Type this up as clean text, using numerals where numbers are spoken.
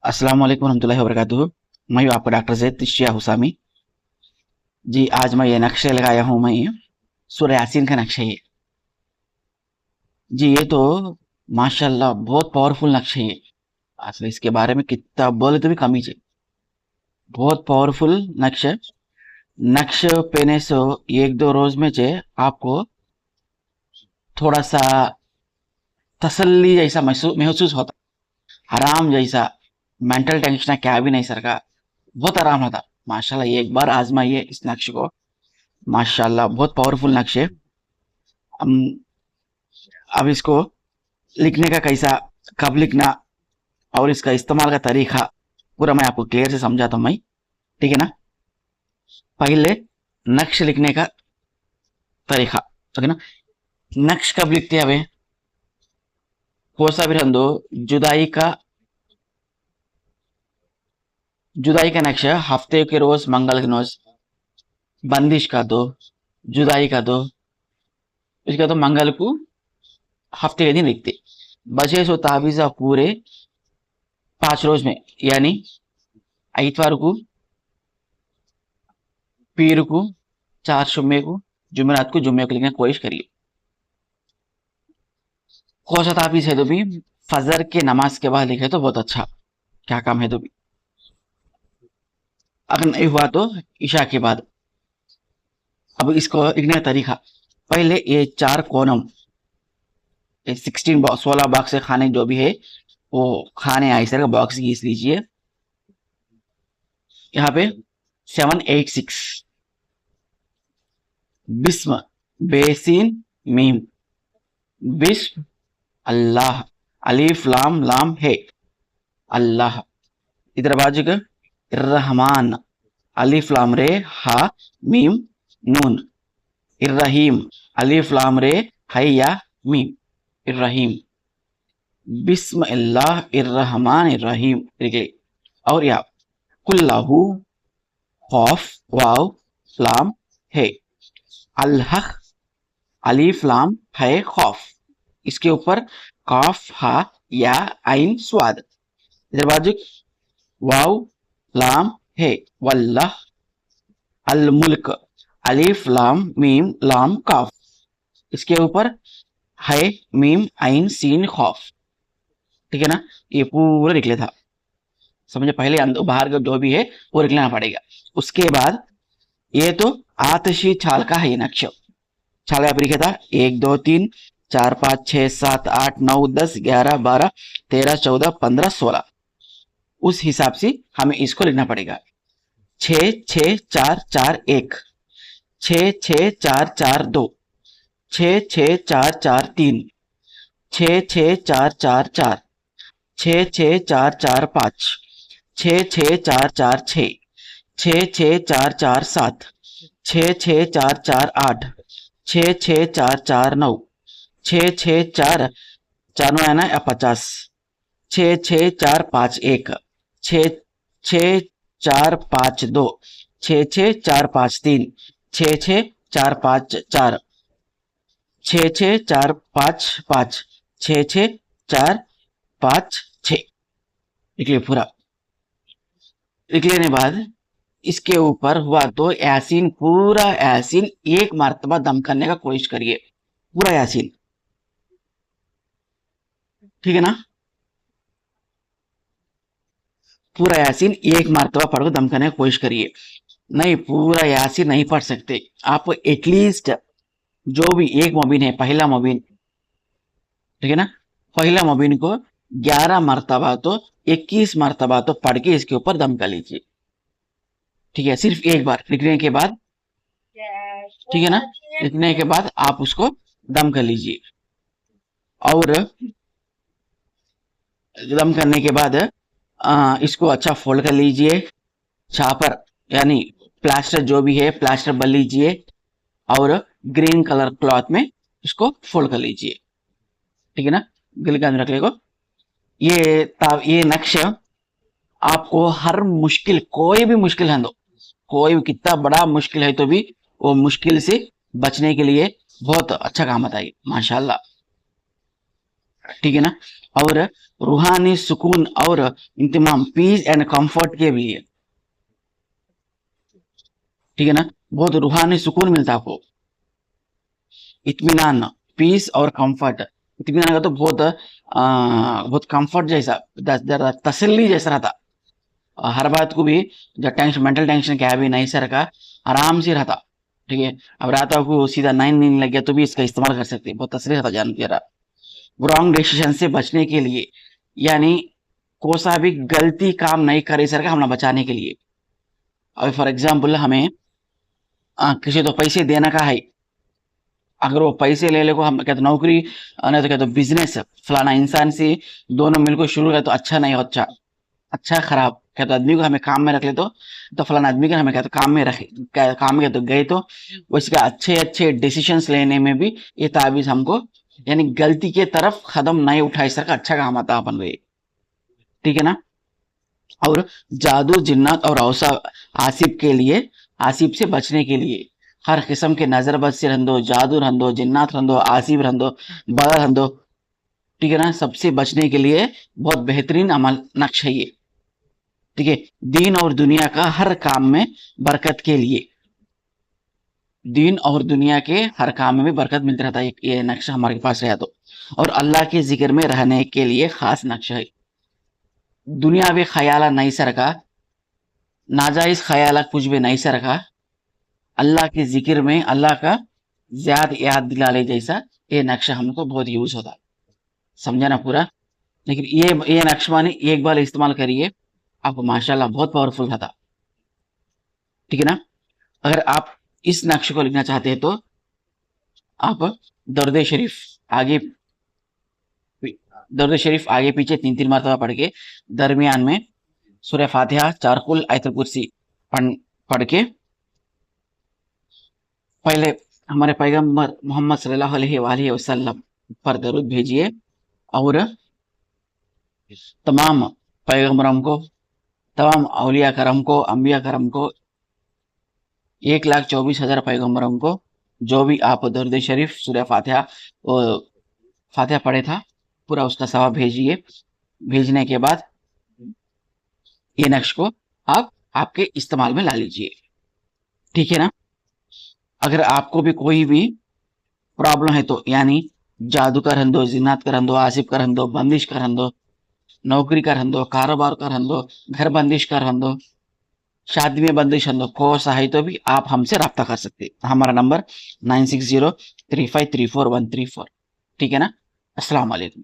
अस्सलाम वालेकुम रहमतुल्लाहि व बरकातुहू। मैं हूँ आपका डॉक्टर ज़ैद शिया हुसामी। जी, आज मैं ये नक्शे लगाया हूँ। मैं सूरह यासीन का नक्शा ये। जी, ये तो माशाल्लाह बहुत पावरफुल नक्शा है ये। असल इसके बारे में कितना बोले तो भी कम ही है। बहुत पावरफुल नक्शा। नक्शे पहने से एक दो रोज में जे आपको थोड़ा सा तसल्ली जैसा महसूस होता, आराम जैसा। मेंटल टेंशन क्या भी नहीं सर का, बहुत आराम होता। माशाल्लाह एक बार आजमाइए इस नक्शे को। माशाल्लाह बहुत पावरफुल नक्शे। हम अब इसको लिखने का कैसा, कब लिखना और इसका इस्तेमाल का तरीका पूरा मैं आपको क्लियर से समझाता हूँ मैं। ठीक है ना। पहले नक्श लिखने का तरीका। ओके ना। नक्श कब लिखते हैं हमें, कौन सा भी रहने दो। जुदाई का जुदाई का नक्शा हफ्ते के रोज मंगल के रोज बंदिश का दो, जुदाई का दो। इसका तो मंगल को हफ्ते के दिन लिखते। बचे सो ताबीजा पूरे 5 रोज में, यानी इतवार को, पीर को, चार जुम्मे को, जुमेरात को, जुम्मे को लिखने की कोशिश करिए। कौन सा ताबीज है तो भी फजर के नमाज के बाद लिखे तो बहुत अच्छा। क्या काम है तो भी, अगर नहीं हुआ तो ईशा के बाद। अब इसको लिखने का तरीका, पहले ये चार कोनम, 16 बॉक्स से खाने जो भी है वो खाने आइसर का बॉक्स घीस लीजिए। यहाँ पे 786 बिस्म, बेसिन, मीम, बिस्म, अल्लाह, अलीफ लाम लाम है, अल्लाह। इधर बाजू का रहमान, अलीफ लाम रे हा मीम नून, इर्रहीम, अलीफ लाम रे हैया मीम, इर्रहीम। बिस्मिल्लाह इर्रहमान इर्रहीम। और या कुल्लाहु, खौफ, वाव, लाम है, अल्हक, अलीफ लाम है खौफ, इसके ऊपर काफ हा या आइन स्वाद। इधर बाजू वाव लाम है, वल्लाह, अल मुल्क, अलीफ लाम मीम लाम काफ, इसके ऊपर है मीम आइन सीन खौफ। ठीक है ना। ये पूरा लिख लिया था। समझे, पहले अंदर बाहर का जो भी है वो लिख लेना पड़ेगा। उसके बाद ये तो आतशी छाल का है ये नक्शा। छाल यहाँ पर लिखा था 1 2 3 4 5 6 7 8 9 10 11 12 13 14 15 16। उस हिसाब से हमें इसको लिखना पड़ेगा। 6 6 4 4 1, 6 6 4 4 2, 6 6 4 4 3, 6 6 4 4 4, 6 6 4 4 5, 6 6 4 4 6, 6 6 4 4 7, 6 6 4 4 8, 6 6 4 4 9, 6 6 4 4 9 है ना या 50, 6 6 4 5 1, 6 6 4 5 2, 6 6 4 5 3, 6 6 4 5 4, 6 6 4 5 5, 6 6 4 5 6। लिख लिया पूरा। लिख लेने बाद इसके ऊपर हुआ तो यासीन, पूरा यासीन एक मर्तबा दम करने का कोशिश करिए। पूरा यासीन, ठीक है ना। पूरा यासीन एक मर्तबा पढ़ दम करने की कोशिश करिए। नहीं, पूरा यासीन नहीं पढ़ सकते आप, एटलीस्ट जो भी एक मोबिन है, पहला मोबिन, ठीक है ना, पहला मोबिन को 11 मर्तबा तो 21 मर्तबा तो पढ़ के इसके ऊपर दम कर लीजिए। ठीक है, सिर्फ एक बार लिखने के बाद, ठीक है ना, लिखने के बाद आप उसको दम कर लीजिए। और दम करने के बाद इसको अच्छा फोल्ड कर लीजिए। छापर यानी प्लास्टर जो भी है प्लास्टर बन लीजिए और ग्रीन कलर क्लॉथ में इसको फोल्ड कर लीजिए। ठीक है ना, गिल के अंदर रख लेगा। ये नक्शा आपको हर मुश्किल, कोई भी मुश्किल है तो, कोई भी कितना बड़ा मुश्किल है तो भी वो मुश्किल से बचने के लिए बहुत अच्छा काम आता है माशाल्लाह। ठीक है ना। और रूहानी सुकून और इंतमाम, पीस एंड कंफर्ट के लिए, ठीक है ना। बहुत रूहानी सुकून मिलता है आपको, इत्मीनान, पीस और कंफर्ट। इत्मीनान का तो बहुत बहुत कंफर्ट जैसा, तसल्ली जैसा रहता। हर बात को भी, जब टेंशन, मेंटल टेंशन क्या भी नहीं से रखा, आराम से रहता, ठीक है। अब रात को सीधा नींद लग गया तो भी इसका इस्तेमाल कर सकते हैं, बहुत तसल्ली रहता जान के। रॉन्ग डिसीजन से बचने के लिए, यानी कोई सा भी गलती काम नहीं करे सर का हमला बचाने के लिए। अब फॉर एग्जाम्पल हमें किसी तो पैसे देना का है, अगर वो पैसे ले ले को हम कहते नौकरी, नहीं तो कहते बिजनेस फलाना इंसान से दोनों मिलकर शुरू करे तो अच्छा नहीं हो, अच्छा अच्छा खराब कहते आदमी को हमें काम में रख ले तो फलाना आदमी को हमें कहते काम में रखे, काम में तो गए तो उसके अच्छे अच्छे डिसीजंस लेने में भी ये ताबीज हमको, यानी गलती के तरफ कदम नहीं उठाए सर का अच्छा काम आता अपन रहे, ठीक है ना। और जादू, जिन्नात और औसा आसिफ के लिए, आसिफ से बचने के लिए हर किस्म के नजरबद से रंदो, जादू रंदो, जिन्नात रंदो, आसिफ रंदो, बदर रंदो, ठीक है ना, सबसे बचने के लिए बहुत बेहतरीन अमल नक्श है ये, ठीक है। दीन और दुनिया का हर काम में बरकत के लिए, दीन और दुनिया के हर काम में भी बरकत मिलती रहता है ये नक्शा हमारे पास रहा तो। और अल्लाह के जिक्र में रहने के लिए खास नक्शा है। दुनियावी ख्याल नहीं से रखा, नाजायज ख्याल कुछ भी नहीं से रखा, अल्लाह के जिक्र में अल्लाह का ज्यादा याद दिलाने जैसा ये नक्शा हमको बहुत यूज होता है, समझा ना पूरा। लेकिन ये नक्शा माने एक बार इस्तेमाल करिए, आपको माशाल्लाह बहुत पावरफुल रहता, ठीक है ना। अगर आप इस नक्शे को लिखना चाहते हैं तो आप दर्द शरीफ आगे, दर्द शरीफ आगे पीछे 3-3 मरतबा पढ़ के, दरमियान में सूरह फातिहा, 4 कुल, आयतुल कुर्सी पढ़ के, पहले हमारे पैगंबर मोहम्मद सल्लल्लाहु अलैहि वसल्लम पर दरूद भेजिए, और तमाम पैगंबरों को, तमाम औलिया करम को, अंबिया करम को, 1,24,000 पैगंबरों को, जो भी आप दर्द शरीफ सूरह फातिहा फातिहा पढ़े था पूरा उसका सवाब भेजिए। भेजने के बाद ये नक्श को आप आपके इस्तेमाल में ला लीजिए, ठीक है ना। अगर आपको भी कोई भी प्रॉब्लम है तो, यानी जादू का रंदो, जिन्नात का रंदो, आसिफ का रंदो, बंदिश का रंदो, नौकरी का रंदो, कारोबार का रंदो, घर बंदिश का रंदो, शादी में बंदिश रंदो, को सा है तो भी आप हमसे रब्ता कर सकते हैं। हमारा नंबर 9603534134, ठीक है ना। अस्सलाम वालेकुम।